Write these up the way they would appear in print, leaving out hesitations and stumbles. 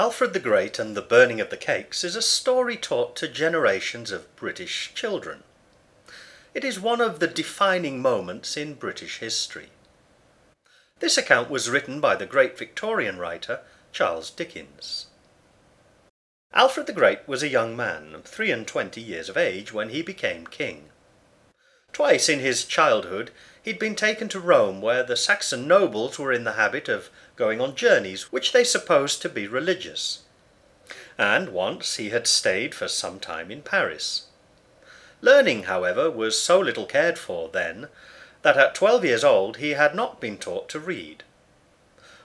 Alfred the Great and the Burning of the Cakes is a story taught to generations of British children. It is one of the defining moments in British history. This account was written by the great Victorian writer Charles Dickens. Alfred the Great was a young man of 23 years of age when he became king. Twice in his childhood he'd been taken to Rome, where the Saxon nobles were in the habit of going on journeys which they supposed to be religious. And once he had stayed for some time in Paris. Learning, however, was so little cared for then, that at 12 years old he had not been taught to read.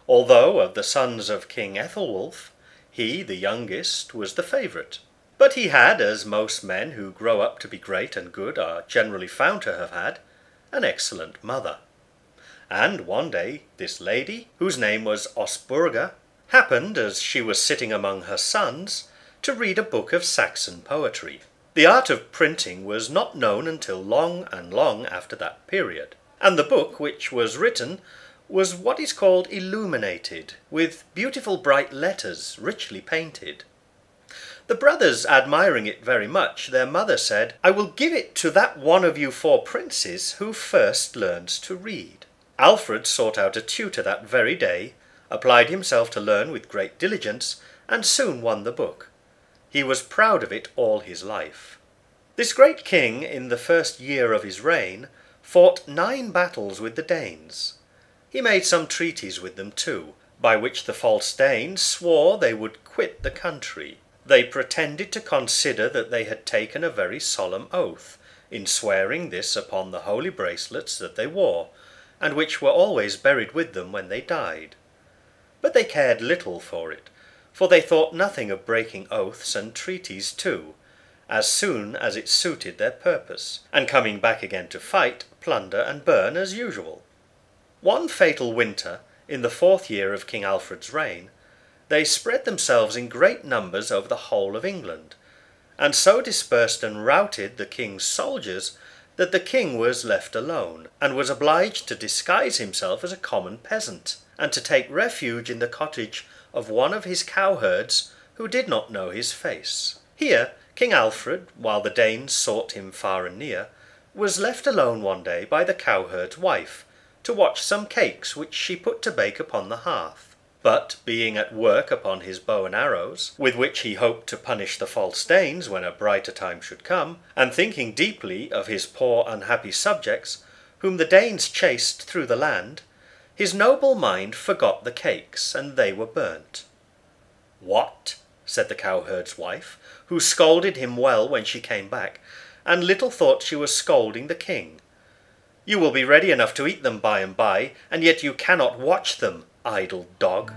Although of the sons of King Ethelwulf, he, the youngest, was the favourite. But he had, as most men who grow up to be great and good are generally found to have had, an excellent mother. And one day this lady, whose name was Osburga, happened, as she was sitting among her sons, to read a book of Saxon poetry. The art of printing was not known until long and long after that period, and the book which was written was what is called illuminated, with beautiful bright letters richly painted. The brothers admiring it very much, their mother said, "I will give it to that one of you 4 princes who first learns to read." Alfred sought out a tutor that very day, applied himself to learn with great diligence, and soon won the book. He was proud of it all his life. This great king, in the first year of his reign, fought 9 battles with the Danes. He made some treaties with them too, by which the false Danes swore they would quit the country. They pretended to consider that they had taken a very solemn oath, in swearing this upon the holy bracelets that they wore, and which were always buried with them when they died. But they cared little for it, for they thought nothing of breaking oaths and treaties too, as soon as it suited their purpose, and coming back again to fight, plunder, and burn as usual. One fatal winter, in the 4th year of King Alfred's reign, they spread themselves in great numbers over the whole of England, and so dispersed and routed the king's soldiers that the king was left alone, and was obliged to disguise himself as a common peasant, and to take refuge in the cottage of one of his cowherds who did not know his face. Here King Alfred, while the Danes sought him far and near, was left alone one day by the cowherd's wife, to watch some cakes which she put to bake upon the hearth. But, being at work upon his bow and arrows, with which he hoped to punish the false Danes when a brighter time should come, and thinking deeply of his poor unhappy subjects, whom the Danes chased through the land, his noble mind forgot the cakes, and they were burnt. "What?" said the cowherd's wife, who scolded him well when she came back, and little thought she was scolding the king. "You will be ready enough to eat them by and by, and yet you cannot watch them, idle dog."